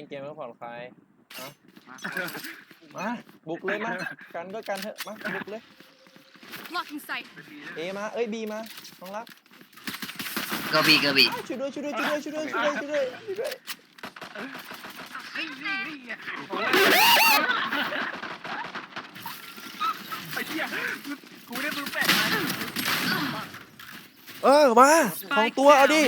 ล่นเกมก็ผ่อนคลายมาบุกเลยมากันก็กันเถอะมาบุกเลยเอมาเอ้ยบีมาน้องรักกระบี่ช่วยด้วยไอ้เหี้ยกูได้มือแปะมาของตัวเอาดิ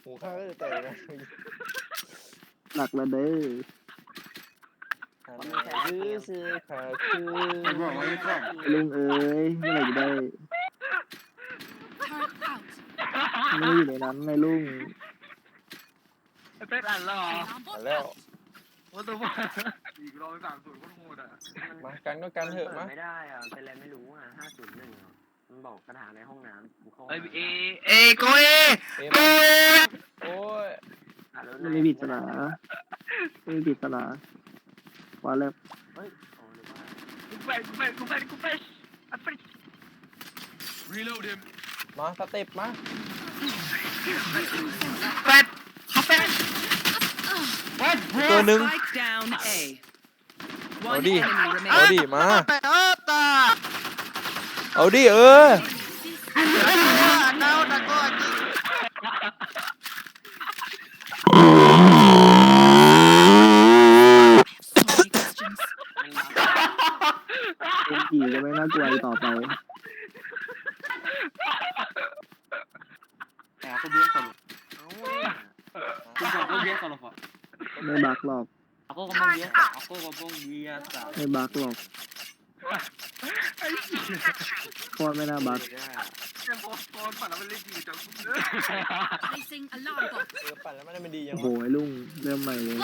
หูข้าก็จะแตกนะหลักละเด้อซื้อขาคือลุงเอ๋ยเมื่อไหร่จะได้ไม่อยู่ในนั้นไงลุงเป็นอันหรอแล้วว่าตัวอีกรอบ30ก็โหดอ่ะมากันก็กันเถอะมาไม่ได้อ่ะเป็นอะไรไม่รู้อ่ะ501มันบอกกระถางในห้องน้ำโกโอ้ยไม่ผิดศาสนาว่าแล้วมาสเต็ปมาตัวหนึ่งเอาดิมาเอาดิเป็นกี่ก็ไม่น่ากลัวต่อไปไม่บักหรอกไม่บักหรอกโคตรไม่น่าบักปั่นแล้วมันเล่นดีจังปั่นแล้วมันดียัง โอ้โหไอ้ลุงเริ่มใหม่เลย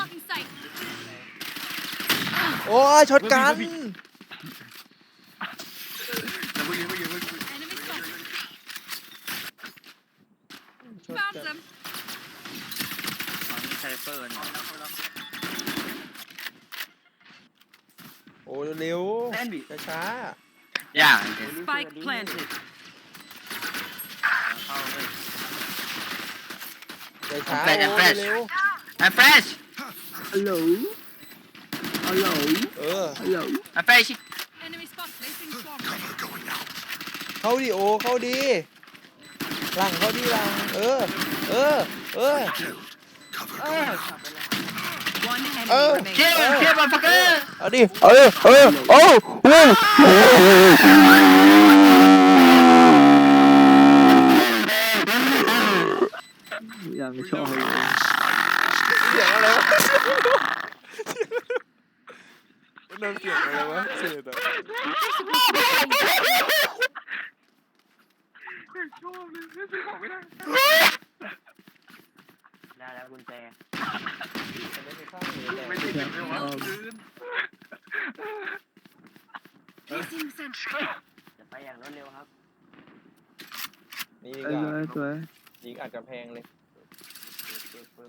โอ้ยช็อตกันโอ้เร็วช้าอย่าง Spike planted ช้าเร็วI'm fresh ฮัลโหลฮัลโหลI'm fresh เข้าดิโอเข้าดีหลังเข้าดีหลังเชี่ยบอลฟักเกอร์เอาดิโอ้ยังชอบเสียงอะไรวะมันเสียงอะไรวะเสียงอะชอบเลยซื้อของไม่ได้ได้แล้วกุญแจไม่ติดเลยวะจะไปอย่างรวดเร็วครับนี่สวยยิงอาจจะแพงเลย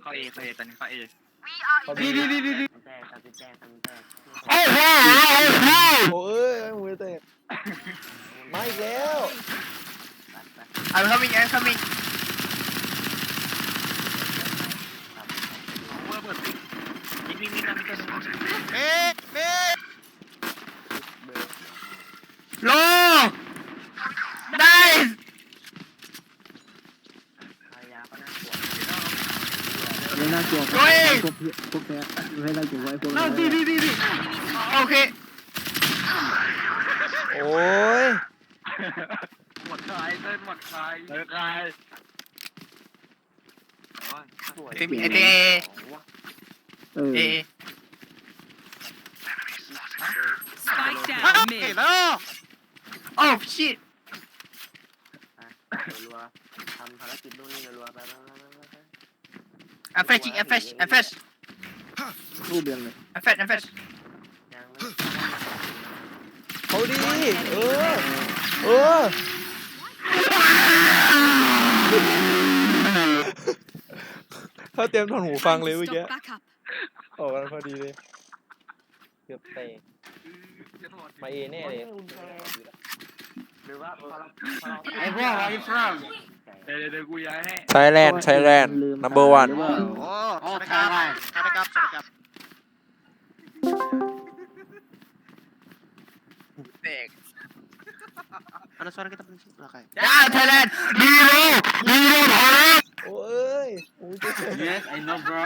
เข้าเอตอนนี้เข้าเอแตกโอ้ยมือแตกมาอีกแล้วI'm coming โลได้ไม่น่ากลัวพวกแกไม่น่ากลัวไว้พวกนั้นโอเคโอ้ยหมดคลายเต้นหมดคลายSpike down mid. Oh shit รัวทำภารกิจนู่นนี่รัวไปI'm fresh รูปยังเลยI'm fresh เขาดีเขาเตรียมถอนหูฟังเลยเมื่อกี้ออกกันพอดีเลย เกือบเตะ จะถอด มาเอแน่เลย หรือว่าพอเรา ไอ้พวก where you from เดี๋ยวกูย้ายให้ ไทยแลนด์ number one โอ้สวัสดีครับสวัสดีครับเด็กAda suara kita berisik belakang. Ya, Thailand. Hero, hero Thailand. โอ้ยโอ้ย Yes, I know, bro.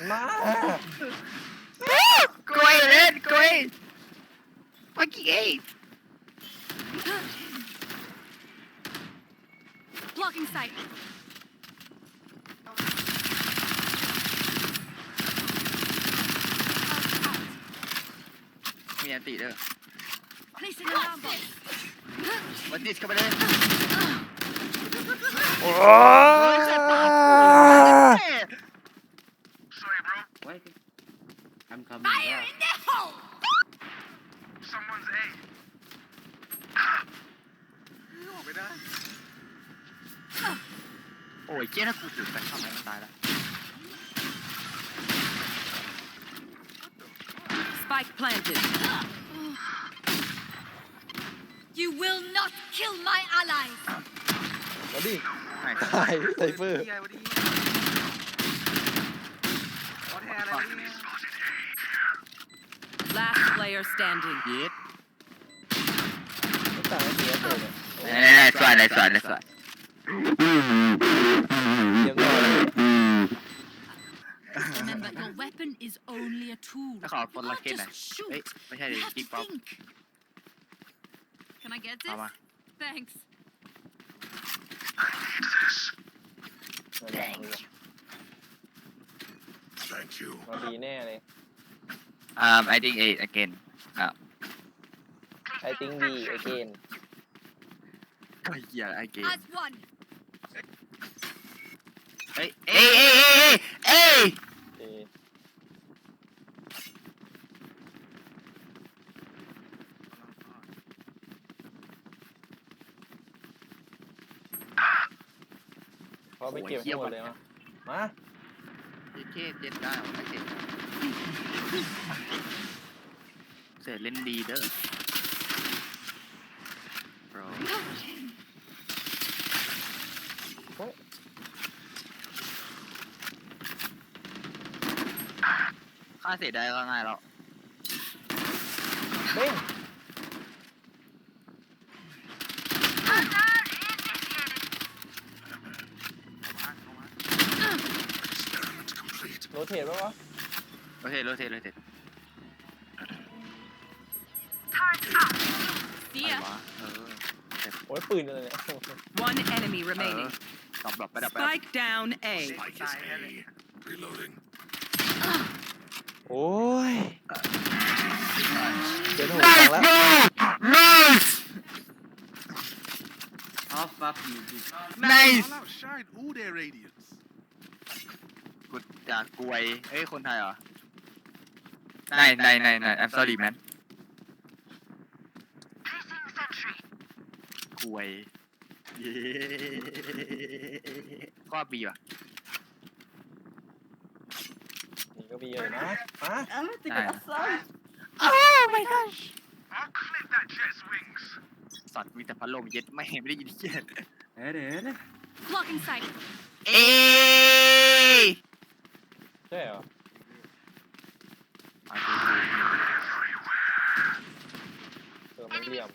มา Go in, go in. Fucking eight. Blocking sight. Mi anti dah. Placing alarm bot. Bandit ke mana? โอ้ Sorry bro Wait, I'm coming. Fire in the hole! someone's A ออกไม่ได้ โอ้ยเจ๊ถ้ากูจุดไปทำไมมันตายแล้ว Spike planted. You will not kill my allies! มาดิ ไหน ตายไซเฟอร์ พี่ไงวันนี้ขอแทนอะไรวะเนี่ย Last player standing. เย็ด ไม่ต่างกันเสียเลยเนี่ย สวยเลยสวยเลยสวย เยี่ยมยอดเลย Remember, your weapon is only a tool. ถ้าขอคนละเกตหน่อย Just เฮ้ย shoot. ไม่ใช่ดิ You have กิ๊ก to ป๊อป think. Can I get this? เอามา Thanks. มาดีแน่เลย I think 8 again I think B again ก็เหี้ย again As one. เฮ้ยเอ้ย เอ เขาไปเก็บให้หมดเลยมา เจ๊เจ็ดได้หรอไม่เจ็ดเสร็จเล่นดีเด้อ bro ค่าเสร็จได้ก็ง่ายแล้ว เบ้ง โรเทตป่ะวะ โรเทต See อะไร ya. วะโอ้ยปืนอะไรเนี่ย One enemy remaining. ตอบแบบไปดับไป Spike down A. ตายแน่เลย โอ้ยเดี๋ยวหนูฟังแล้ว nice Oh fuck you, dude. nice All out shine all their radiance กูจากกวยเฮ้ยคนไทยเหรอใน I'm sorry man กวยเย้ก็บีว่ะ นี่ก็มีเลยนะฮะ ได้ I'll clip that jet's wings สัตว์มีแต่พัดลมเย็ดไม่ได้ยินเหี้ย Blocking sight. เอ้ย ใช่เหรอไม่เลี่ยม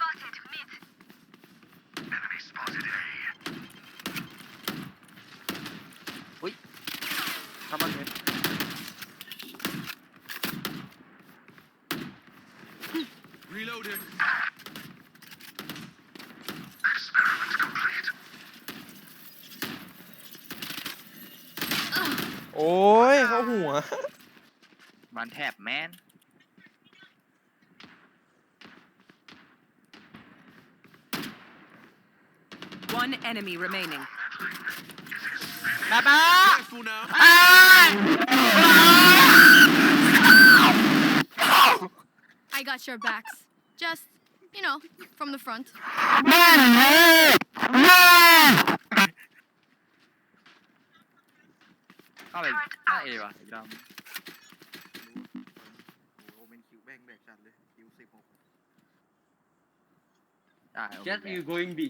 เข้ามาเลย reloading โอ้ยเข้าหัว มันแทบแมน One enemy remaining. บ๊ายบาย careful now I got your backs. Just, you know, from the front. เข้าไปหน้าเอว่ะสีดำ just you going B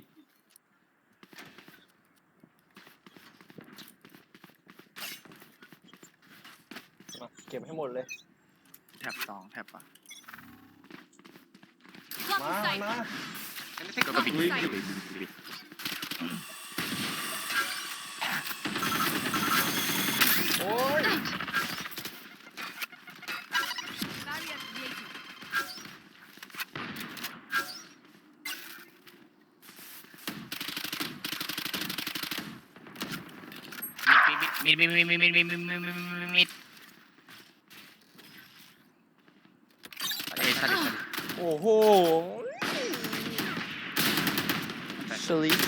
มาเก็บให้หมดเลย แท็บ2แท็บป่ะ มา Blocking sight. มา ก็บิน โอ้ย Barrier created. มิดเอ้ยสลิป โอ้โหสลิป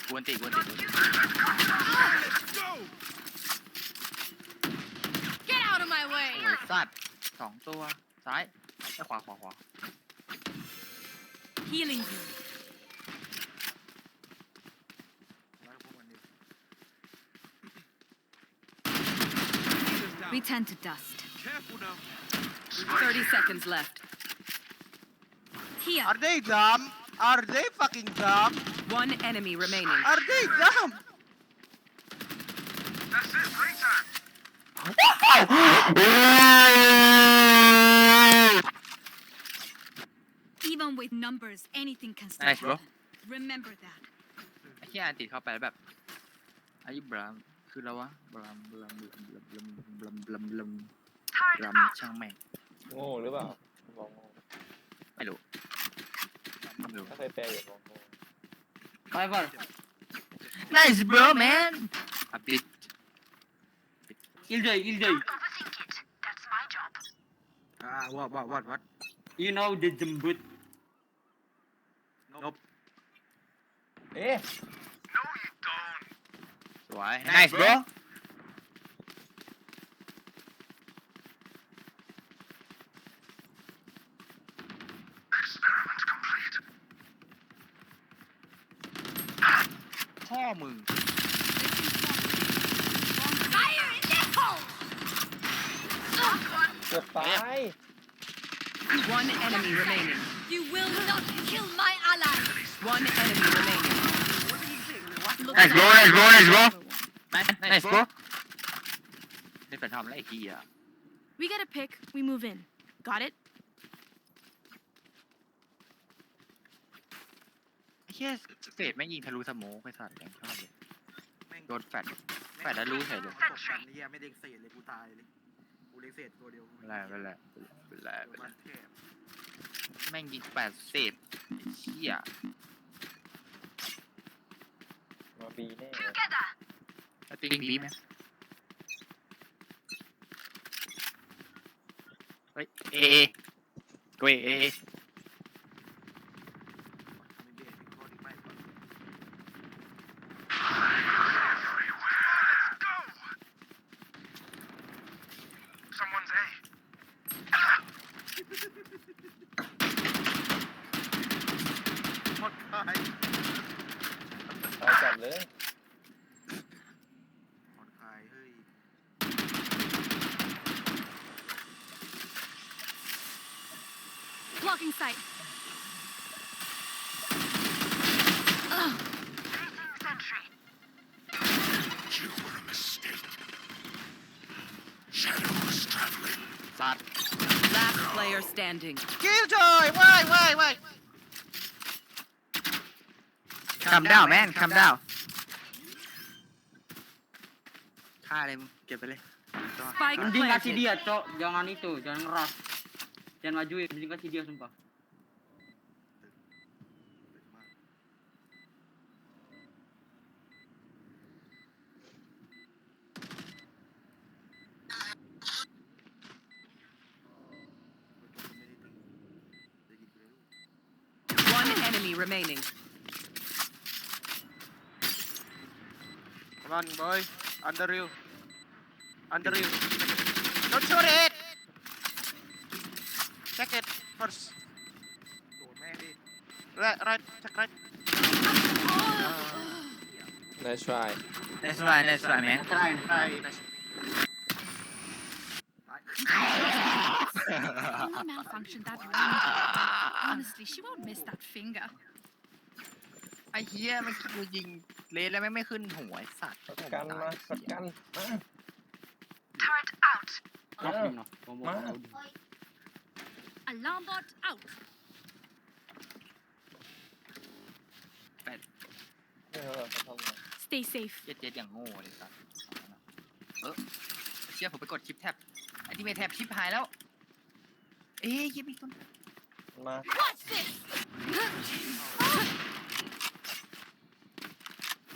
กวนตี Get out of my way. โอ้ยสัตว์2ตัวซ้ายแล้วขวา Healing you. Return to dust. 30 seconds left. Here. Are they dumb? Are they fucking dumb? One enemy remaining. Are they dumb? Even with numbers, anything can still Nice, bro. happen. Remember that. ไอ้เหี้ยติดเข้าไปแล้วแบบอายุบรามคือแล้ววะบรามช่างแม่ง โง่หรือเปล่าบอกโง่ ไม่รู้ ถ้าเคยแปลอยู่บอกโง่ Fiver Nice bro man a bit Killjoy what you know the jembut เอ๊ะ สวย Nice bro พ่อมึง Fire in the hole! เกือบตาย One enemy remaining. You will not kill my ally. One enemy remaining. Nice bro Nice bro ได้เป็นทำอะไรไอ้เหี้ย We get a pick, we move in. Got it? ไอ้เหี้ยเฟดแม่งยิงทะลุสโมกไปสัตว์อย่างชอบเลยโดนแฟดแล้วรู้เฉยเลย ตกกันเฮียไม่เด็กเศษเลยกูตายเลยกูเด็กเศษตัวเดียว ไม่เป็นไร มันแคบ แม่งยิง80ไอ้เหี้ย มาบีแน่ แล้วติงบีไหมเฮ้ยกูเอ ไม่เบียดข้อที่ไม่ก่อน หมดตาย ตายจัดเลย หมดตายเฮ้ย Blocking sight. Sad. Last player standing. Killjoy! Why? Calm down, man. Calm down. ฆ่าเลยมึงเก็บไปเลย Spike mending kasih planted. dia cok jangan itu jangan ngeras jangan majuin mending kasih dia sumpah One enemy remaining. Come on, boy. Under you. Don't shoot it. Check it first. โดนแม่ดิ Right. Check right. ไหน nice try That's right man Only malfunction that round. Honestly, she won't miss that finger. ไอ้เหี้ยมันคิดว่ายิงเลนแล้วไม่ขึ้นหัวไอ้สัตว์ กันมากัดกันมา ล็อกยิงเนาะผมบอก Alarm bot out. เขาทำไง Stay safe. เจ็ดอย่างโง่เลยสัตว์เชี่ยผมไปกดชิปแท็บไอ้ที่ไม่แท็บชิปหายแล้วเอ๊ยยิบอีกคน มา Watch this.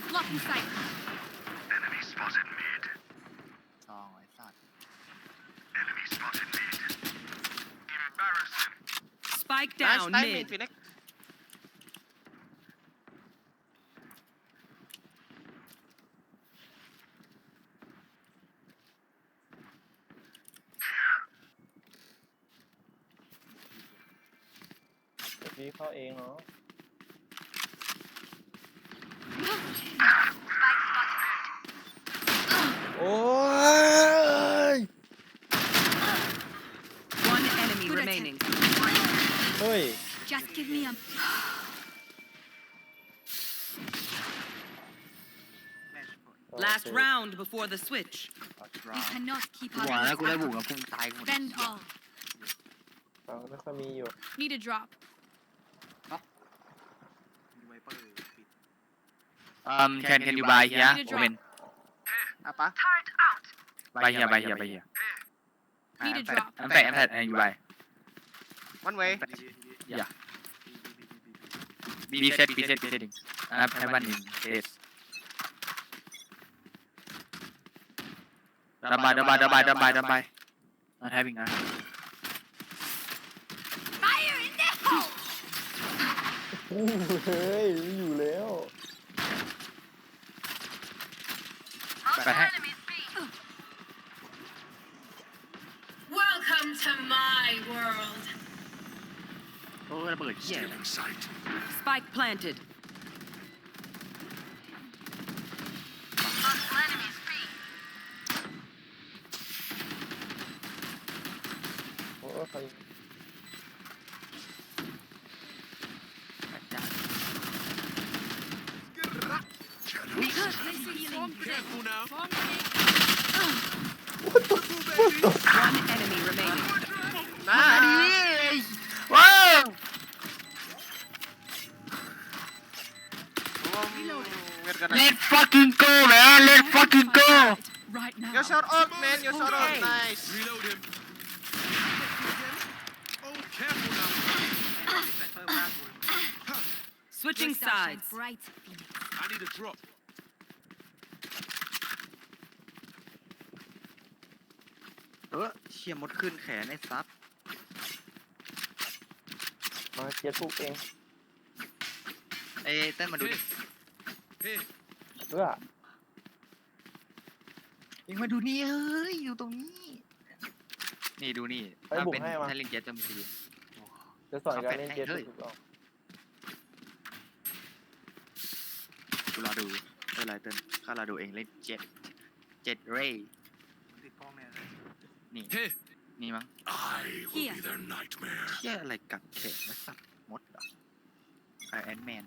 Blocking sight. ซองไอ้สัตว์ Spike down mid. Felix เดี๋ยวพี่เข้าเองเนาะโอ้ย One enemy remaining. เฮ้ย Just give me a. Last round before the switch. We cannot keep หัว our แล้วกูได้ wits บุก up. กับพุ่งตายกู Bend all. ฟังไม่ค่อยมีอยู่ Need a drop. มีไวเปอร์ปิด can you buy here Need a drop. woman อ่ะปะ buy here Need a drop. I'm fat and you buy one way yeah B setting have one in place don't buy not having Fire in the hole. เฮ้ยไม่อยู่แล้ว ไปให้ Welcome to my world. โอ้ระเบิดเหี้ย Spike planted. โอ้ใคร One enemy remaining. มาดิว้าว Let's fucking go man let's fucking go Right now. you shot off man you shot off nice reload him oh careful now ใส่เพิ่มมากคุณ Switching sides. Bright Phoenix. I need a drop เชี่ยมดขึ้นแขนไอ้ซับ มาเกียร์ทุกเอง เอ้เต้นมาดูดิ hey เพื่อ ยิงมาดูนี่เฮ้ยอยู่ตรงนี้นี่ดูนี่ถ้าเป็นถ้าเล่นเจ็ตจะมีสี จะสอนการเล่นเกียร์ทุกออก กูรอดูอะไรเต้นข้ารอดูเองเล่นเจ็ตเรย์ ติดกล้องแน่เลย นี่ hey นี่มั้ง I will be their nightmare เชี่ยอะไรกัดแขนแล้วสับมดเหรอไอแอนแมน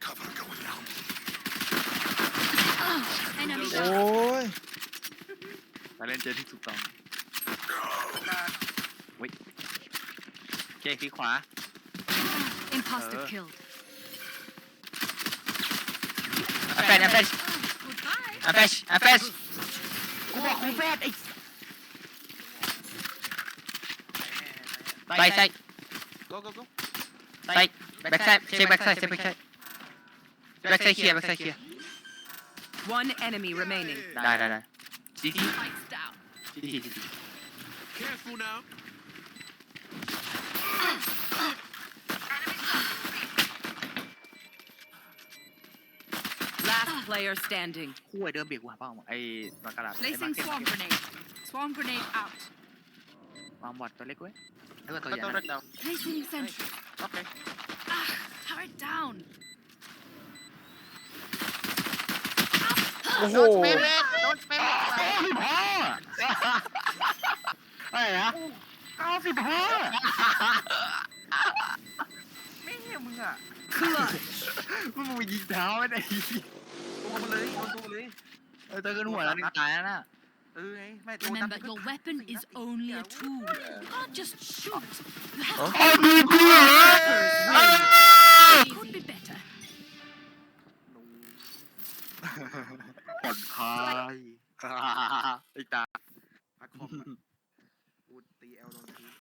cover going out Enemy โอ้ down. ย มาเล่นเจ็ตที่ถูกต้องโอเคคลิกขวา Imposter killed. อันแฟช Goodbye. กูบอกกูแฟชไอ้ไปไซ go go go ไซแบ็กไซเช็คแบ็กไซเคลียร์ One enemy remaining. ได้ซีที Lights down. ซีที careful now Last player standing. คู่ไอเดิมเบียกกูหาเป้าไอ้มากระดาษ Placing swarm grenade. Swarm grenade out. วางบอดตัวเล็กไว้แล้วก็ตัว cut ใหญ่ the red down Placing sentry. okay Turret down. โอ้โห โดนสเปรย์เลยโดนสเปรย์ อะไรนะ 95ไม่เหี้ยมึงอ่ะ Clutch. มึงมายิงเท้าไม่ได้ ตัวมันเลยโดนตัวเลย เจอกันหัวแล้วตายแล้วนะ ไงไม่ตัว Remember, your weapon is only a tool. You can't just shoot. You have Huh? to could be better. ผ่อนคลายไอ้ตา พักคอมกูตีเอลโดน